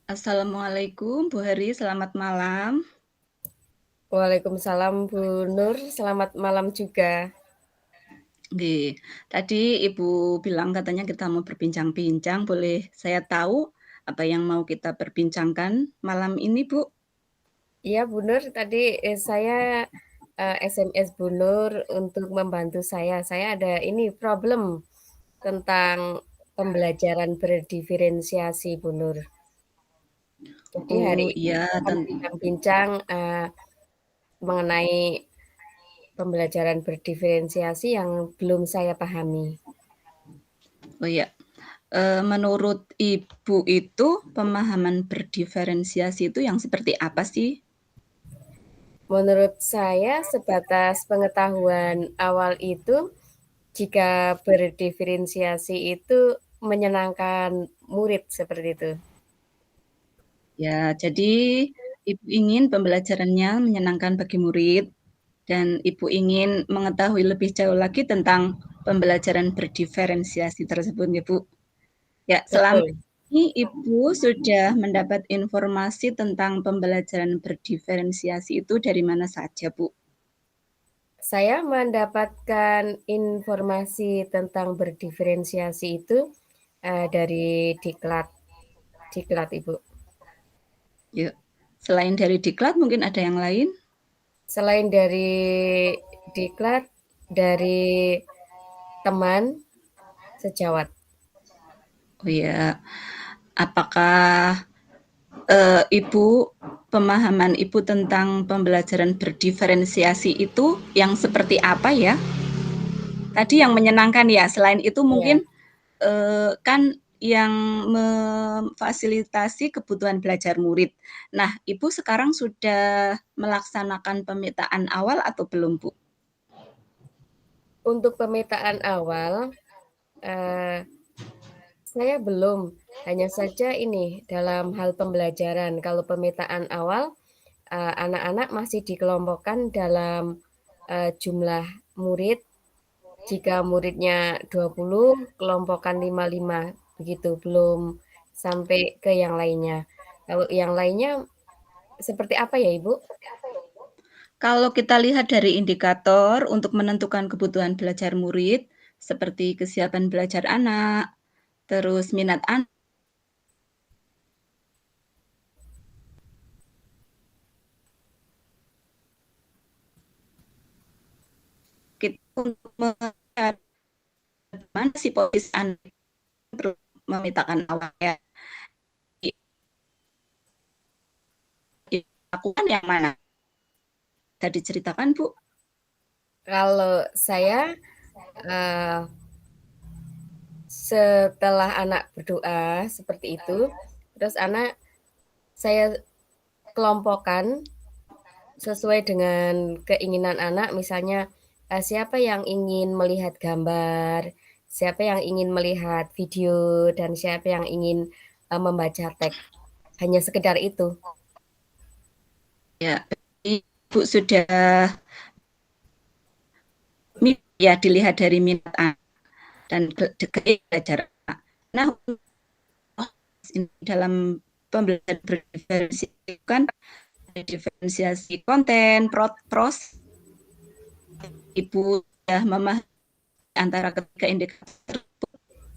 Assalamualaikum Bu Hari, selamat malam. Waalaikumsalam Bu Nur, selamat malam juga. Nggih, tadi Ibu bilang katanya kita mau berbincang-bincang, boleh saya tahu apa yang mau kita perbincangkan malam ini, Bu? Iya Bu Nur, tadi saya SMS Bu Nur untuk membantu saya. Saya ada ini problem tentang pembelajaran berdiferensiasi Bu Nur. Jadi hari Oh ini iya, kita akan bincang-bincang mengenai pembelajaran berdiferensiasi yang belum saya pahami. oh iya, menurut Ibu itu pemahaman berdiferensiasi itu yang seperti apa sih? Menurut saya, sebatas pengetahuan awal itu, jika berdiferensiasi itu menyenangkan murid, seperti itu. Ya, jadi Ibu ingin pembelajarannya menyenangkan bagi murid dan Ibu ingin mengetahui lebih jauh lagi tentang pembelajaran berdiferensiasi tersebut, ya, Bu. Ya, selama Betul. ini Ibu sudah mendapat informasi tentang pembelajaran berdiferensiasi itu dari mana saja, Bu? Saya mendapatkan informasi tentang berdiferensiasi itu dari diklat, diklat Ibu. Ya, selain dari diklat mungkin ada yang lain? Selain dari diklat, dari teman sejawat. Oh ya, apakah Ibu pemahaman Ibu tentang pembelajaran berdiferensiasi itu yang seperti apa ya? Tadi yang menyenangkan ya, selain itu Ya, mungkin kan yang memfasilitasi kebutuhan belajar murid. Nah, Ibu sekarang sudah melaksanakan pemetaan awal atau belum, Bu? untuk pemetaan awal, eh, saya belum, hanya saja ini dalam hal pembelajaran. Kalau pemetaan awal, anak-anak masih dikelompokkan dalam jumlah murid. Jika muridnya 20, kelompokkan 5-5, begitu. Belum sampai ke yang lainnya. Kalau yang lainnya seperti apa ya, Ibu? Kalau kita lihat dari indikator untuk menentukan kebutuhan belajar murid, seperti kesiapan belajar anak, terus minat anak, kita untuk melihat mana sih posisi anak perlu memetakan awalnya. Lakukan yang mana? Bisa diceritakan, Bu? Kalau saya, eee, setelah anak berdoa seperti itu, terus saya kelompokkan sesuai dengan keinginan anak, misalnya, siapa yang ingin melihat gambar, siapa yang ingin melihat video, dan siapa yang ingin, membaca teks, hanya sekedar itu. Ya, Ibu sudah ya dilihat dari minat anak dan belajar anak. Nah, dalam pembelajaran berdiferensiasi kan diferensiasi konten, pros, Ibu sudah memahami antara ketiga indikator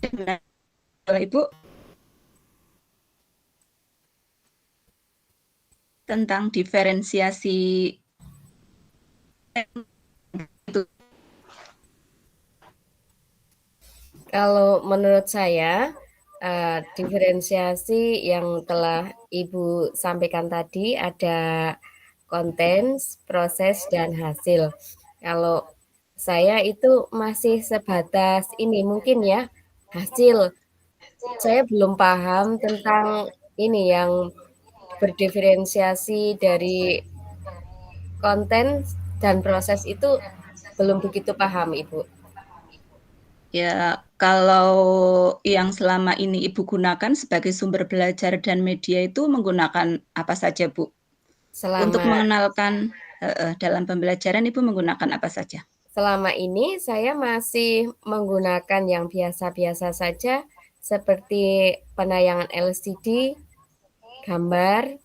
tersebut. Ibu tentang diferensiasi itu. Kalau menurut saya, diferensiasi yang telah Ibu sampaikan tadi ada konten, proses, dan hasil. Kalau saya itu masih sebatas ini mungkin ya, hasil. Saya belum paham tentang ini yang berdiferensiasi dari konten dan proses itu belum begitu paham, Ibu. Ya, kalau yang selama ini Ibu gunakan sebagai sumber belajar dan media itu menggunakan apa saja, Bu? Untuk Selama mengenalkan dalam pembelajaran Ibu menggunakan apa saja? selama ini saya masih menggunakan yang biasa-biasa saja seperti penayangan LCD, gambar,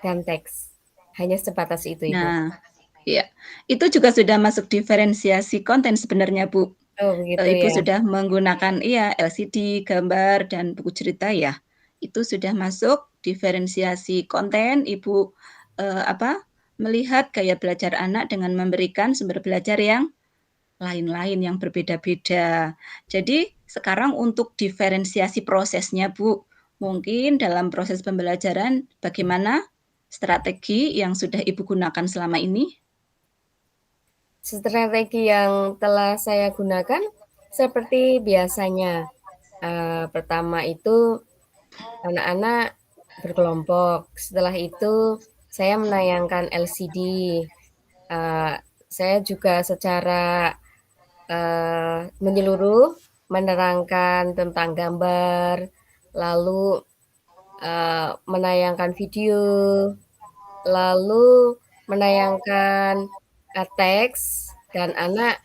dan teks. Hanya sebatas itu, Ibu. Nah, iya, itu juga sudah masuk diferensiasi konten sebenarnya, Bu. Oh, begitu Ibu ya. sudah menggunakan iya, LCD, gambar, dan buku cerita ya. Itu sudah masuk diferensiasi konten, Ibu, melihat gaya belajar anak dengan memberikan sumber belajar yang lain-lain, yang berbeda-beda. Jadi sekarang untuk diferensiasi prosesnya, Bu, mungkin dalam proses pembelajaran bagaimana strategi yang sudah Ibu gunakan selama ini? Strategi yang telah saya gunakan seperti biasanya. Pertama itu anak-anak berkelompok. Setelah itu saya menayangkan LCD. Uh, saya juga secara menyeluruh menerangkan tentang gambar, lalu menayangkan video, lalu menayangkan teks, dan anak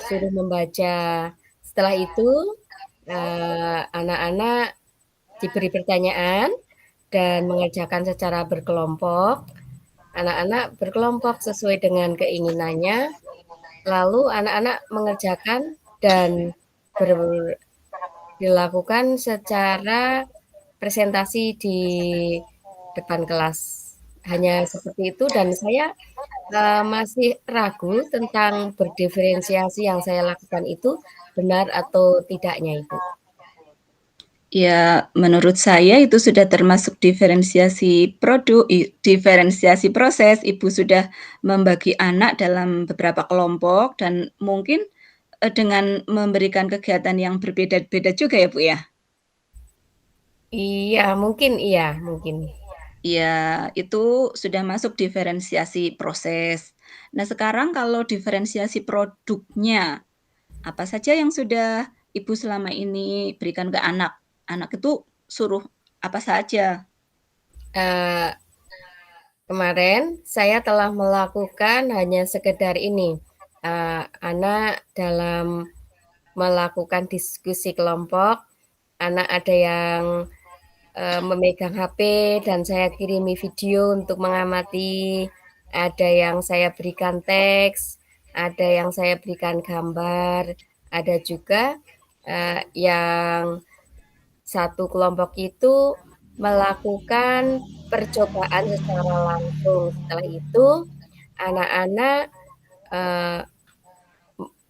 suruh membaca. Setelah itu anak-anak diberi pertanyaan dan mengerjakan secara berkelompok. Anak-anak berkelompok sesuai dengan keinginannya, lalu anak-anak mengerjakan dan dilakukan secara presentasi di depan kelas. Hanya seperti itu dan saya masih ragu tentang berdiferensiasi yang saya lakukan itu benar atau tidaknya, Ibu. Ya, menurut saya itu sudah termasuk diferensiasi produk, diferensiasi proses. Ibu sudah membagi anak dalam beberapa kelompok dan mungkin dengan memberikan kegiatan yang berbeda-beda juga ya, Bu, ya? Iya, mungkin iya, mungkin. Ya, itu sudah masuk diferensiasi proses. Nah, sekarang kalau diferensiasi produknya, apa saja yang sudah Ibu selama ini berikan ke anak? Anak itu suruh apa saja? Eee, Kemarin saya telah melakukan hanya sekedar ini, anak dalam melakukan diskusi kelompok, anak ada yang memegang HP dan saya kirimi video untuk mengamati, ada yang saya berikan teks, ada yang saya berikan gambar, ada juga yang satu kelompok itu melakukan percobaan secara langsung. Setelah itu anak-anak eh,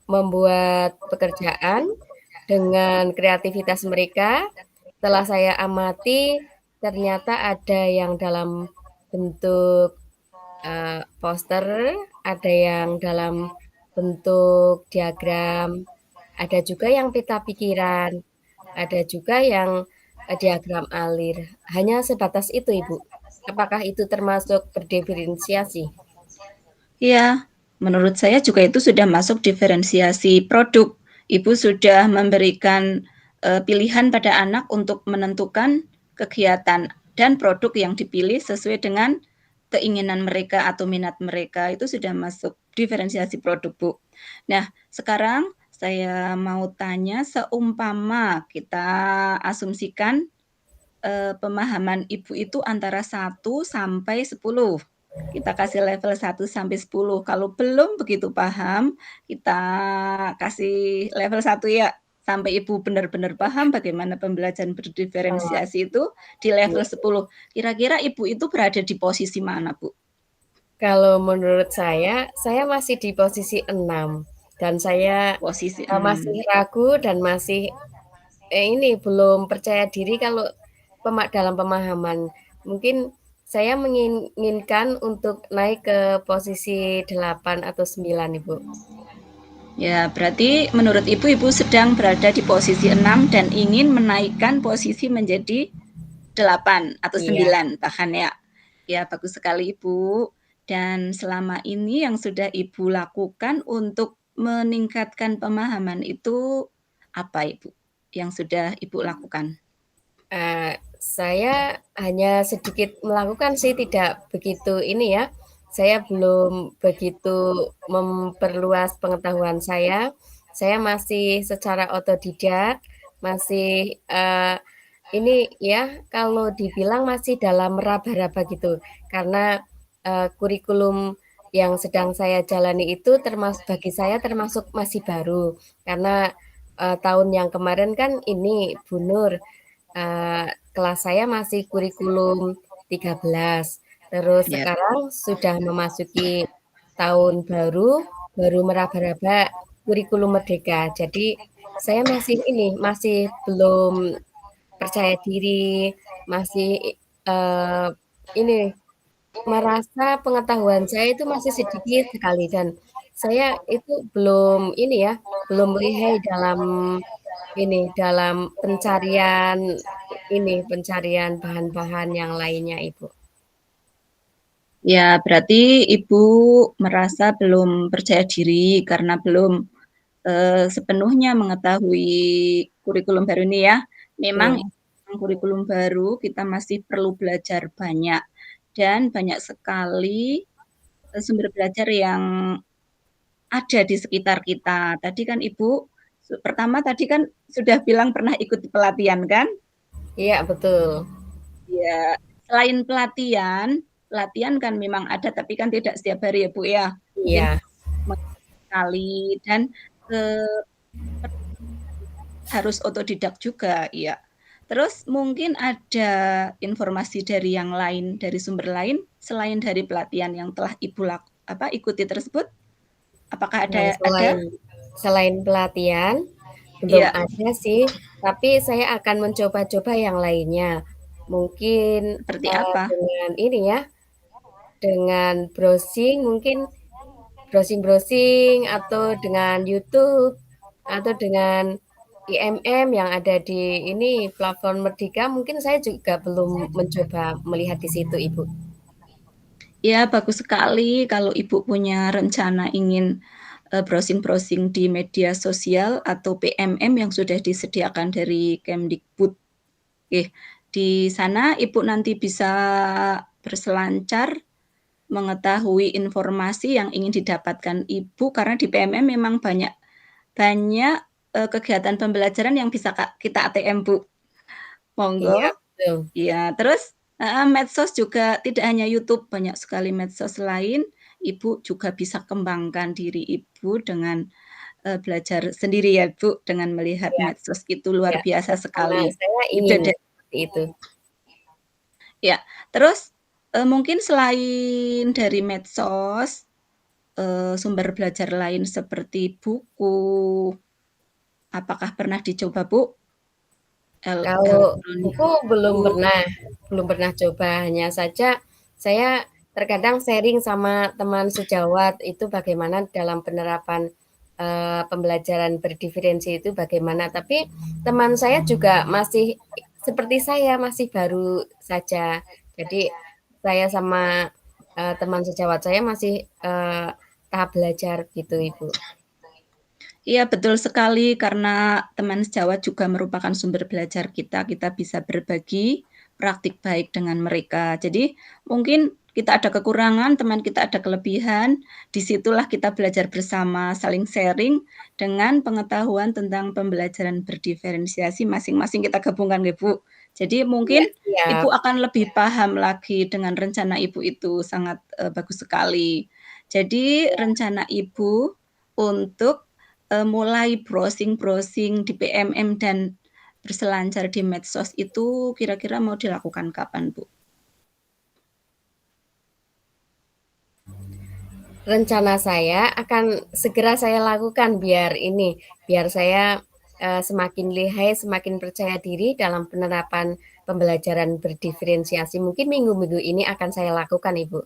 membuat pekerjaan dengan kreativitas mereka. Setelah saya amati, ternyata ada yang dalam bentuk poster, ada yang dalam bentuk diagram, ada juga yang peta pikiran, ada juga yang diagram alir. Hanya sebatas itu, Ibu. Apakah itu termasuk berdiferensiasi? Iya, menurut saya juga itu sudah masuk diferensiasi produk. Ibu sudah memberikan pilihan pada anak untuk menentukan kegiatan dan produk yang dipilih sesuai dengan keinginan mereka atau minat mereka. Itu sudah masuk diferensiasi produk, Bu. Nah, sekarang saya mau tanya, seumpama kita asumsikan pemahaman Ibu itu antara 1 sampai 10. Kita kasih level 1 sampai 10. Kalau belum begitu paham, kita kasih level 1 ya. Sampai Ibu benar-benar paham bagaimana pembelajaran Oh, berdiferensiasi itu di level 10. Kira-kira Ibu itu berada di posisi mana, Bu? kalau menurut saya masih di posisi 6 dan saya Posisi masih 6. ragu dan masih ini belum percaya diri kalau dalam pemahaman. Mungkin saya menginginkan untuk naik ke posisi 8 atau 9, Ibu. Ya, berarti menurut Ibu, Ibu sedang berada di posisi 6 dan ingin menaikkan posisi menjadi 8 atau Iya. 9 bahkan ya. Ya, bagus sekali Ibu. Dan selama ini yang sudah Ibu lakukan untuk meningkatkan pemahaman itu apa Ibu? Yang sudah Ibu lakukan? Saya hanya sedikit melakukan sih, tidak begitu ini ya, saya belum begitu memperluas pengetahuan saya masih secara otodidak, masih, Ini ya, kalau dibilang masih dalam meraba-raba gitu, karena, kurikulum yang sedang saya jalani itu bagi saya termasuk masih baru. Karena, tahun yang kemarin kan ini Bu Nur, kelas saya masih kurikulum 13, terus Ya. sekarang sudah memasuki tahun baru, baru meraba-raba kurikulum merdeka. Jadi saya masih ini, masih belum percaya diri, masih, eee, ini, merasa pengetahuan saya itu masih sedikit sekali dan saya itu belum ini ya, belum lihai dalam ini, dalam pencarian bahan-bahan yang lainnya, Ibu. Ya, berarti Ibu merasa belum percaya diri karena belum sepenuhnya mengetahui kurikulum baru ini ya. Memang Betul. kurikulum baru kita masih perlu belajar banyak dan banyak sekali sumber belajar yang ada di sekitar kita. Tadi kan Ibu pertama tadi kan sudah bilang pernah ikut pelatihan kan? Iya, betul. Ya, selain pelatihan, pelatihan kan memang ada tapi kan tidak setiap hari ya Bu ya. Mungkin Iya. sekali dan eh, harus otodidak juga, iya. Terus mungkin ada informasi dari yang lain, dari sumber lain selain dari pelatihan yang telah Ibu ikuti tersebut? Apakah Nah, ada? selain pelatihan, belum Iya, ada sih, tapi saya akan mencoba-coba yang lainnya. Mungkin, seperti apa? dengan ini ya, dengan browsing mungkin browsing-browsing atau dengan YouTube atau dengan IMM yang ada di ini platform Merdeka, mungkin saya juga belum mencoba melihat di situ, Ibu. Ya, bagus sekali kalau Ibu punya rencana ingin browsing-browsing di media sosial atau PMM yang sudah disediakan dari Kemdikbud. Oke, di sana Ibu nanti bisa berselancar mengetahui informasi yang ingin didapatkan Ibu karena di PMM memang banyak banyak kegiatan pembelajaran yang bisa kita ATM Bu. Iya, Monggo. betul. Iya, terus medsos juga tidak hanya YouTube, banyak sekali medsos lain. Ibu juga bisa kembangkan diri Ibu dengan belajar sendiri ya Bu, dengan melihat Iya, medsos itu luar iya, biasa sama sekali. saya Udah ingin deh. seperti itu. Ya, terus mungkin selain dari medsos, sumber belajar lain seperti buku, apakah pernah dicoba Bu? Kalau Elektronik buku buku. belum pernah coba, hanya saja saya terkadang sharing sama teman sejawat itu bagaimana dalam penerapan, pembelajaran berdiferensi itu bagaimana. Tapi teman saya juga masih seperti saya, masih baru saja. Jadi saya sama, teman sejawat saya masih, tahap belajar gitu, Ibu. Iya, betul sekali karena teman sejawat juga merupakan sumber belajar kita. Kita bisa berbagi praktik baik dengan mereka. Jadi mungkin kita ada kekurangan, teman kita ada kelebihan. Disitulah kita belajar bersama, saling sharing dengan pengetahuan tentang pembelajaran berdiferensiasi masing-masing kita gabungkan, ya Bu. Jadi Iya, mungkin siap. Ibu akan lebih paham lagi dengan rencana Ibu itu sangat bagus sekali. Jadi rencana Ibu untuk mulai browsing-browsing di PMM dan berselancar di medsos itu kira-kira mau dilakukan kapan, Bu? Rencana saya akan segera saya lakukan biar saya, semakin lihai, semakin percaya diri dalam penerapan pembelajaran berdiferensiasi. Mungkin minggu-minggu ini akan saya lakukan, Ibu.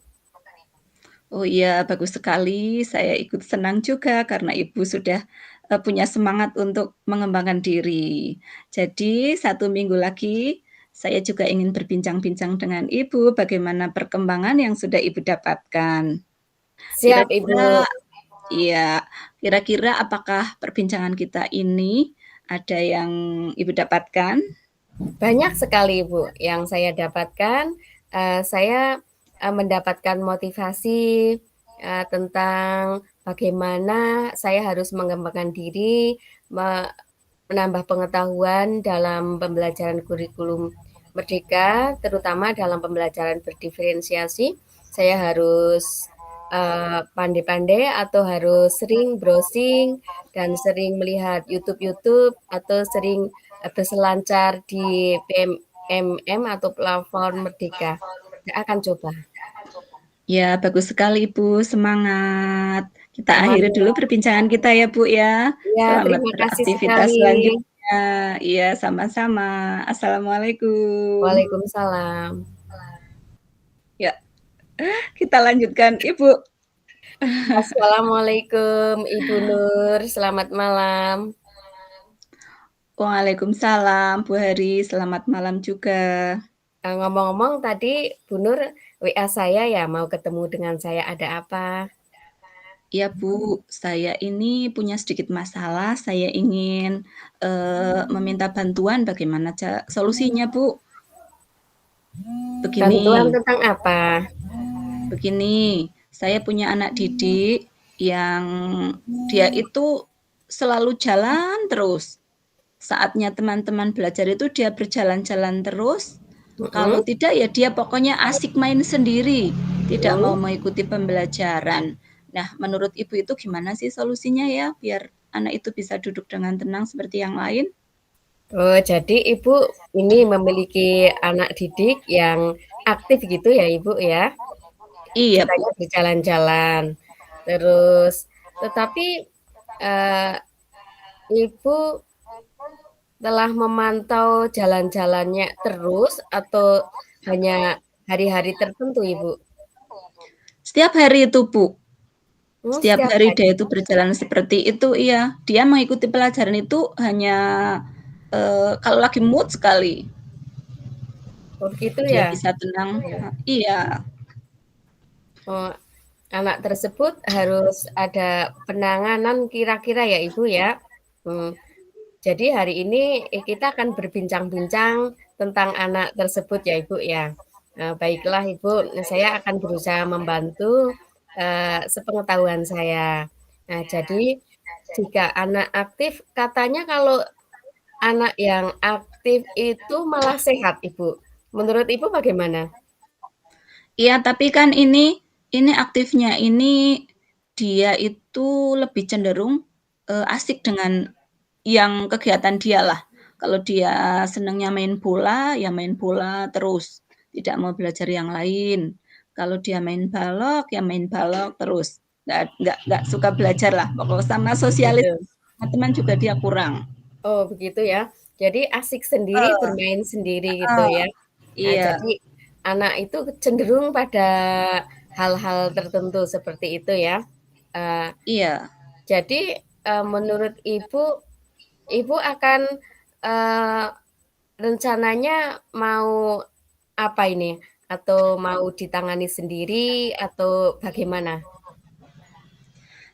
Oh iya, bagus sekali. Saya ikut senang juga karena Ibu sudah, punya semangat untuk mengembangkan diri. Jadi 1 minggu lagi saya juga ingin berbincang-bincang dengan Ibu bagaimana perkembangan yang sudah Ibu dapatkan. Siap, Ibu. Kira-kira iya, kira-kira apakah perbincangan kita ini ada yang Ibu dapatkan? Banyak sekali, Ibu, yang saya dapatkan. Saya, mendapatkan motivasi, tentang bagaimana saya harus mengembangkan diri, menambah pengetahuan dalam pembelajaran kurikulum Merdeka, terutama dalam pembelajaran berdiferensiasi. Saya harus pandai-pandai atau harus sering browsing dan sering melihat YouTube-YouTube atau sering berselancar di PMM atau platform Merdeka. Saya akan coba. Ya, bagus sekali Ibu, semangat. Kita akhiri dulu Semangat. perbincangan kita ya Bu ya. Ya, Selamat terima kasih beraktivitas sekali. selanjutnya. Iya, sama-sama. Assalamualaikum. Waalaikumsalam. Ya, kita lanjutkan Ibu. Assalamualaikum Ibu Nur, selamat malam. Waalaikumsalam Bu Hari, selamat malam juga. Ngomong-ngomong tadi Bu Nur WA saya ya, mau ketemu dengan saya ada apa? Ya Bu, saya ini punya sedikit masalah, saya ingin, meminta bantuan bagaimana solusinya Bu. Bantuan Begini tentang apa? begini, saya punya anak didik yang dia itu selalu jalan terus. Saatnya teman-teman belajar itu dia berjalan-jalan terus, kalau Mhm, tidak ya dia pokoknya asik main sendiri, tidak mau mhm. mengikuti pembelajaran. Nah, menurut Ibu itu gimana sih solusinya ya biar anak itu bisa duduk dengan tenang seperti yang lain? Oh, jadi Ibu ini memiliki anak didik yang aktif gitu ya Ibu ya? Iya, Sukanya Bu. berjalan-jalan. Terus tetapi, eee, Ibu telah memantau jalan-jalannya terus atau hanya hari-hari tertentu, Ibu? Setiap hari itu, Bu. Oh, Setiap setiap hari dia hari. itu berjalan seperti itu, iya. Dia mengikuti pelajaran itu hanya, kalau lagi mood sekali. Oh, begitu Dia ya? bisa tenang, Ya. iya. Oh, anak tersebut harus ada penanganan kira-kira ya, Ibu ya? Hmm, jadi hari ini kita akan berbincang-bincang tentang anak tersebut ya, Ibu ya. Baiklah, Ibu, saya akan berusaha membantu sepengetahuan saya. Nah, jadi jika anak aktif, katanya kalau anak yang aktif itu malah sehat, Ibu. Menurut Ibu bagaimana? Iya, tapi kan ini aktifnya ini dia itu lebih cenderung, asik dengan yang kegiatan dialah. Kalau dia senangnya main bola, ya main bola terus, tidak mau belajar yang lain. Kalau dia main balok, ya main balok terus, nggak suka belajar lah, pokok sama sosialis Begitu. sama teman juga dia kurang. Oh, begitu ya. Jadi asik sendiri, Heeh bermain sendiri gitu heeh, ya. Nah, iya jadi anak itu cenderung pada hal-hal tertentu seperti itu ya. Eee, iya. jadi, menurut Ibu, Ibu akan, eee, rencananya mau apa ini? Atau mau ditangani sendiri atau bagaimana?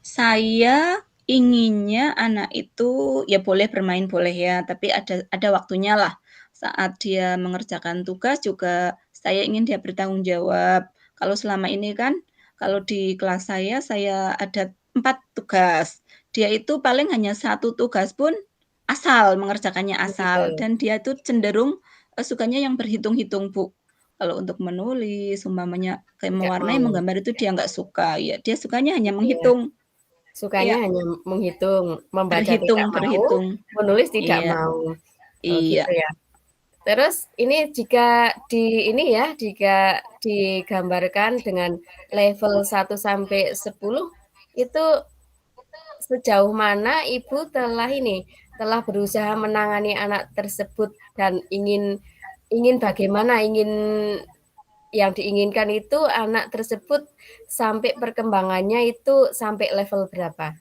Saya inginnya anak itu ya boleh bermain boleh ya, tapi ada waktunya lah. Saat dia mengerjakan tugas juga saya ingin dia bertanggung jawab. Kalau selama ini kan, kalau di kelas saya ada 4 tugas. Dia itu paling hanya satu tugas pun asal, mengerjakannya asal Begitu. dan dia itu cenderung, sukanya yang berhitung-hitung, Bu. Kalau untuk menulis umpamanya kayak Tidak mewarnai, mau, menggambar itu dia nggak suka, ya dia sukanya hanya gitu ya. menghitung. Sukanya Iya, hanya menghitung, membaca tidak berhitung mau, berhitung. menulis tidak Iya mau. Oh, iya gitu ya. Terus ini jika ini ya, jika digambarkan dengan level 1 sampai 10 itu sejauh mana Ibu telah berusaha menangani anak tersebut dan ingin ingin bagaimana, ingin yang diinginkan itu anak tersebut sampai perkembangannya itu sampai level berapa?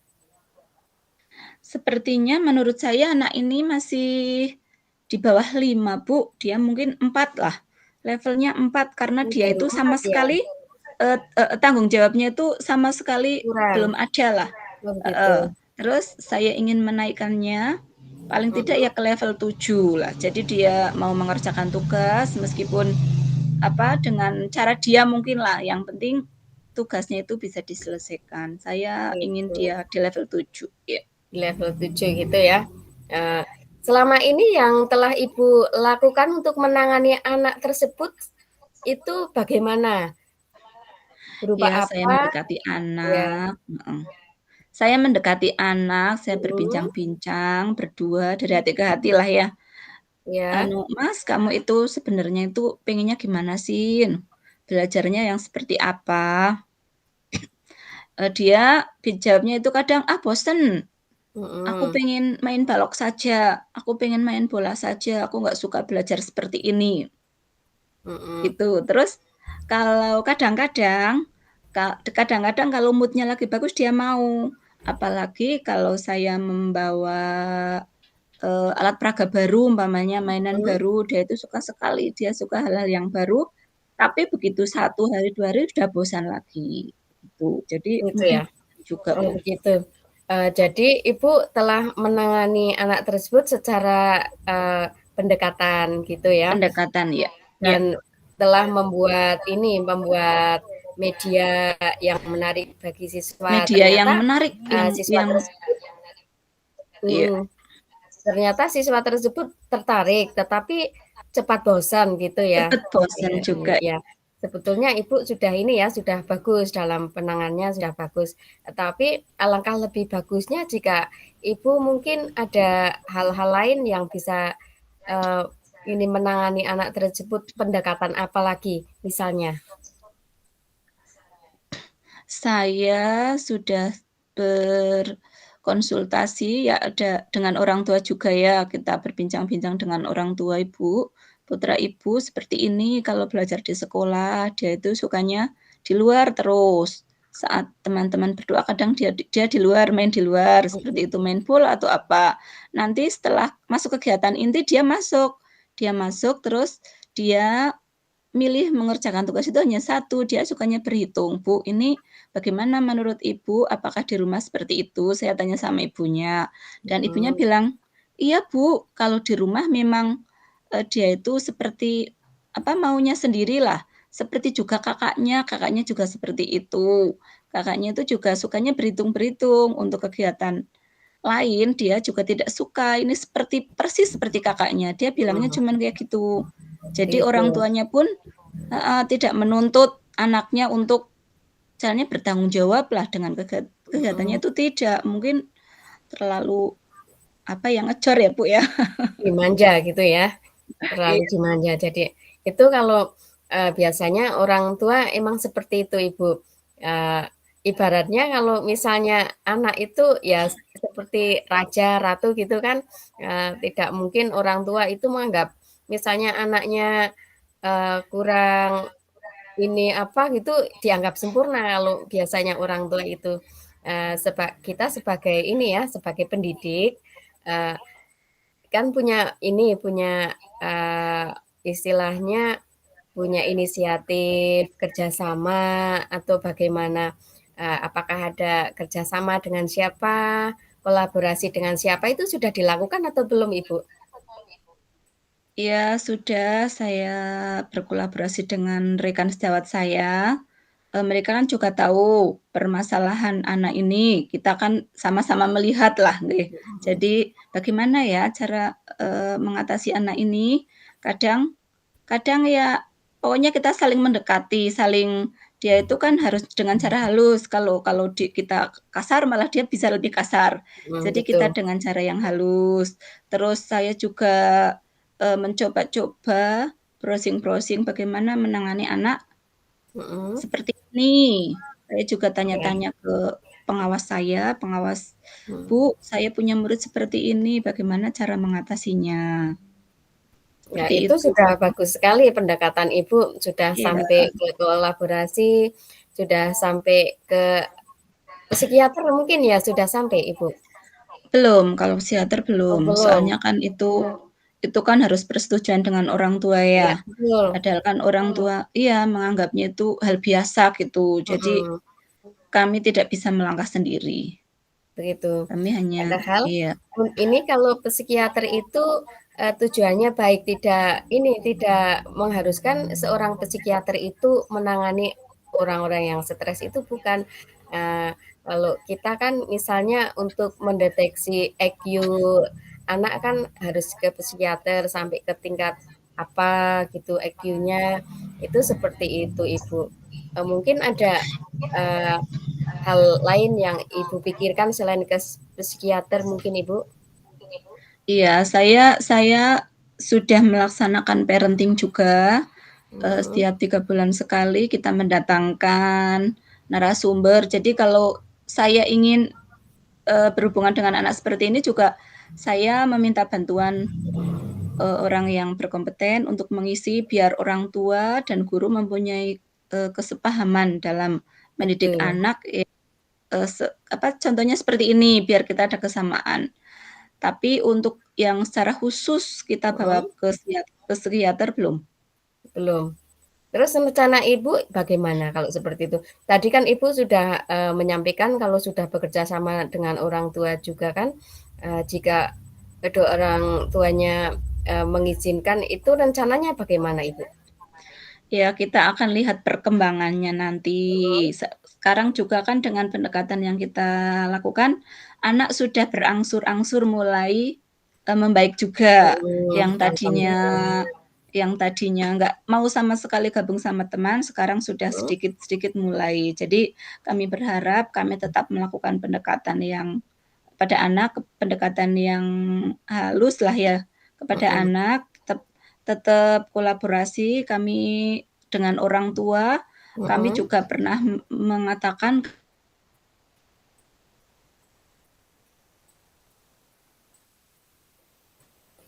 sepertinya menurut saya anak ini masih di bawah 5 Bu, dia mungkin 4 lah, levelnya 4 karena dia Baru itu sama 4 ya? sekali, tanggung jawabnya itu sama sekali Kurang? belum ada lah. Oh, begitu. Heeh. Terus saya ingin menaikkannya paling tidak ya Mhm. ke level 7 lah. Jadi dia mau mengerjakan tugas meskipun apa, dengan cara dia mungkin lah, yang penting tugasnya itu bisa diselesaikan. Saya ingin Gitu. dia di level 7 ya. Di level 7 gitu ya. Eee, Selama ini yang telah Ibu lakukan untuk menangani anak tersebut itu bagaimana? Berupa Ya, saya apa? mendekati Ya, anak, heeh. Saya mendekati anak, saya mhm, berbincang-bincang berdua dari hati ke hati lah ya. ya, "Mas, kamu itu sebenarnya itu pengennya gimana sih? Belajarnya yang seperti apa?" Dia jawabnya itu kadang, "Ah, bosen, aku mhm, pengen main balok saja, aku pengen main bola saja, aku nggak suka belajar seperti ini." mhm, Gitu. Terus kalau kadang-kadang kalau mood-nya lagi bagus dia mau. Apalagi kalau saya membawa, alat peraga baru umpamanya mainan mhm, baru, dia itu suka sekali, dia suka hal-hal yang baru, tapi begitu 1 hari, 2 hari sudah bosan lagi, gitu. Jadi gitu mungkin ya? juga Oh ya, begitu. Jadi Ibu telah menangani anak tersebut secara, pendekatan gitu ya? pendekatan ya. Ya, Dan telah membuat media yang menarik bagi siswa. media yang Ternyata, menarik siswa yang tersebut iya, mhm, ternyata siswa tersebut tertarik, tetapi cepat bosan gitu ya. cepet bosen Iya juga. iya. Sebetulnya Ibu sudah ini ya, sudah bagus dalam penanganannya sudah bagus. Tapi alangkah lebih bagusnya jika Ibu mungkin ada hal-hal lain yang bisa, eee, ini menangani anak tersebut, pendekatan apa lagi misalnya? Saya sudah berkonsultasi ya ada dengan orang tua juga ya, kita berbincang-bincang dengan orang tua ibu, putra ibu seperti ini kalau belajar di sekolah, dia itu sukanya di luar terus. Saat teman-teman berdoa kadang dia di luar, main di luar, seperti itu, Mhm, main bola atau apa. Nanti setelah masuk kegiatan inti dia masuk terus dia milih mengerjakan tugas itu hanya satu, dia sukanya berhitung. "Bu, ini bagaimana menurut Ibu? Apakah di rumah seperti itu?" Saya tanya sama ibunya, dan ibunya mhm, bilang, "Iya, Bu, kalau di rumah memang, dia itu seperti, apa, maunya sendirilah, seperti juga kakaknya juga seperti itu. Kakaknya itu juga sukanya berhitung-berhitung, untuk kegiatan lain dia juga tidak suka, ini seperti persis seperti kakaknya." Dia bilangnya mhm, cuman kayak gitu. Jadi orang begitu. tuanya pun heeh, tidak menuntut anaknya untuk misalnya bertanggung jawablah dengan kegiatannya Mhm. itu tidak, mungkin terlalu, apa ya, ngejor ya, Bu, ya. Dimanja gitu ya? Terlalu Iya, dimanja. Jadi itu kalau, biasanya orang tua emang seperti itu, Ibu. Eee, Ibaratnya kalau misalnya anak itu ya seperti raja, ratu gitu kan, tidak mungkin orang tua itu menganggap misalnya anaknya, kurang ini apa gitu, dianggap sempurna kalau biasanya orang tua itu. Kita sebagai ini ya, sebagai pendidik, eee kan punya ini, punya, istilahnya punya inisiatif kerjasama atau bagaimana, apakah ada kerjasama dengan siapa, kolaborasi dengan siapa, itu sudah dilakukan atau belum, Ibu? iya sudah saya berkolaborasi dengan rekan sejawat saya, mereka kan juga tahu permasalahan anak ini, kita kan sama-sama melihatlah nggih. Mhm, Jadi bagaimana ya cara, mengatasi anak ini, kadang Kadang ya, pokoknya kita saling mendekati, dia itu kan harus dengan cara halus, kalau kalau kita kasar malah dia bisa lebih kasar. mhm, Jadi kita betul, dengan cara yang halus. Terus saya juga, mencoba-coba browsing-browsing bagaimana menangani anak mhm, seperti ini. Saya juga iya, tanya-tanya ke pengawas saya, pengawas, mhm. "Bu, saya punya murid seperti ini, bagaimana cara mengatasinya?" Ya Seperti itu itu. sudah bagus sekali pendekatan Ibu, sudah Iya. sampai ke kolaborasi, sudah sampai ke psikiater mungkin ya, sudah sampai, Ibu? Belum, kalau psikiater Oh belum. belum? Soalnya kan itu kan harus persetujuan dengan orang tua ya. Iya betul, Padahal kan orang tua iya, menganggapnya itu hal biasa gitu. Jadi mhm. kami tidak bisa melangkah sendiri. Begitu. Kami hanya Padahal iya, ini kalau psikiater itu, tujuannya baik, tidak mengharuskan seorang psikiater itu menangani orang-orang yang stres itu bukan. Kalau kita kan misalnya untuk mendeteksi EQ anak kan harus ke psikiater sampai ke tingkat apa gitu IQ-nya, itu seperti itu, Ibu. Mungkin ada, eee, hal lain yang Ibu pikirkan selain ke psikiater mungkin, Ibu? Iya, saya sudah melaksanakan parenting juga, Mhm, setiap 3 bulan sekali kita mendatangkan narasumber. Jadi kalau saya ingin, berhubungan dengan anak seperti ini juga saya meminta bantuan, orang yang berkompeten untuk mengisi biar orang tua dan guru mempunyai, kesepahaman dalam mendidik betul, anak, contohnya seperti ini biar kita ada kesamaan. Tapi untuk yang secara khusus kita bawa mhm, ke psikiater belum. belum. Terus rencana Ibu bagaimana kalau seperti itu? Tadi kan Ibu sudah, menyampaikan kalau sudah bekerja sama dengan orang tua juga kan, jika kedua orang tuanya, mengizinkan itu rencananya bagaimana Ibu? Ya, kita akan lihat perkembangannya nanti. Mhm, Sekarang juga kan dengan pendekatan yang kita lakukan, anak sudah berangsur-angsur mulai, membaik juga. mhm, Yang tadinya alhamdulillah, yang tadinya nggak mau sama sekali gabung sama teman, sekarang sudah mhm, sedikit-sedikit mulai. Jadi kami berharap kami tetap melakukan pendekatan yang pada anak, pendekatan yang halus lah ya kepada mhm, anak, tetap tetap kolaborasi kami dengan orang tua. Kami mhm. juga pernah mengatakan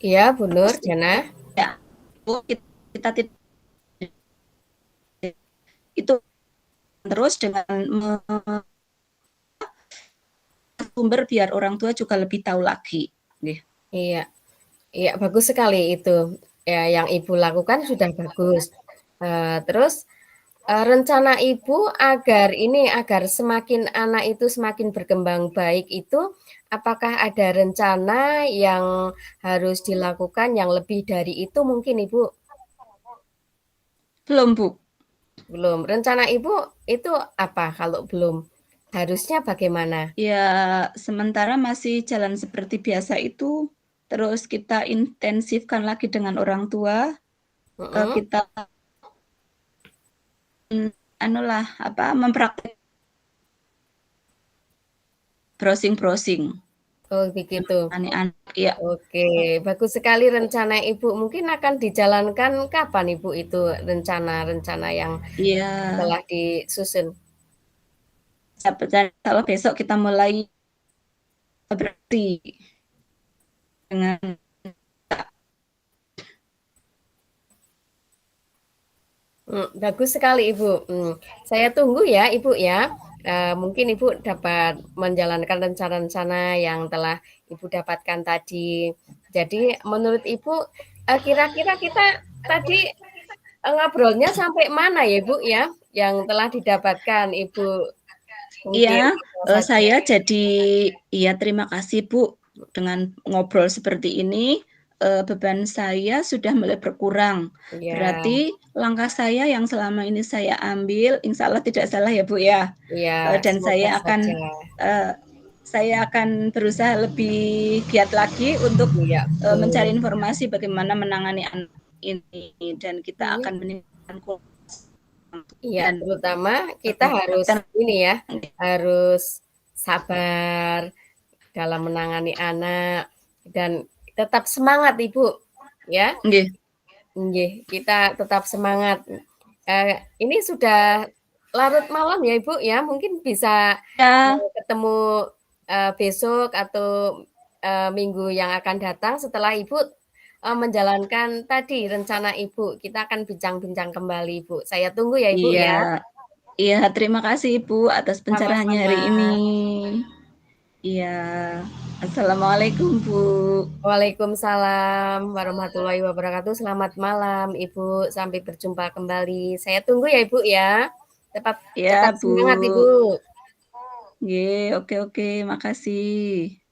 Iya, Bu Nur, Jana? ya, kita tidak itu terus dengan sumber biar orang tua juga lebih tahu lagi. Nggih. Iya, iya bagus sekali itu, ya yang Ibu lakukan sudah bagus. Terus rencana Ibu agar ini, agar semakin anak itu semakin berkembang baik itu, apakah ada rencana yang harus dilakukan yang lebih dari itu mungkin Ibu? Belum, Bu. Belum. Rencana Ibu itu apa kalau belum? Harusnya bagaimana? Ya, sementara masih jalan seperti biasa itu, terus kita intensifkan lagi dengan orang tua, Mhm. kita anulah, apa, mempraktek browsing-browsing Oh begitu. mengenai anak ya. Oke, bagus sekali rencana Ibu. Mungkin akan dijalankan kapan Ibu itu rencana-rencana yang Iya, telah disusun? kalau besok kita mulai berarti dengan Bagus sekali Ibu, saya tunggu ya Ibu ya, mungkin Ibu dapat menjalankan rencana-rencana yang telah Ibu dapatkan tadi. Jadi menurut Ibu, kira-kira kita tadi, ngobrolnya sampai mana ya Ibu ya, yang telah didapatkan Ibu mungkin iya, apa saja? saya jadi iya terima kasih Bu, dengan ngobrol seperti ini, beban saya sudah mulai berkurang. Iya, Berarti langkah saya yang selama ini saya ambil insya Allah tidak salah ya Bu ya, iya, dan semoga saja. eee, saya akan berusaha lebih giat lagi untuk, Iya, betul. mencari informasi bagaimana menangani anak ini dan kita Iya akan meningkatkan iya, dan, terutama kita harus dan ini ya, harus sabar dalam menangani anak dan tetap semangat Ibu, ya. nggih, Nggih, kita tetap semangat. Ini sudah larut malam ya Ibu ya, mungkin bisa, ya. ketemu, besok atau, minggu yang akan datang setelah Ibu, menjalankan tadi rencana Ibu. Kita akan bincang-bincang kembali Ibu. Saya tunggu ya Ibu Iya, ya. iya terima kasih Ibu atas pencerahannya Sama-sama. hari ini. Iya, assalamualaikum Bu. Waalaikumsalam warahmatullahi wabarakatuh. Selamat malam Ibu, sampai berjumpa kembali. Saya tunggu ya Ibu ya. Tetap Iya tetap Bu. semangat Ibu. Oke oke, makasih.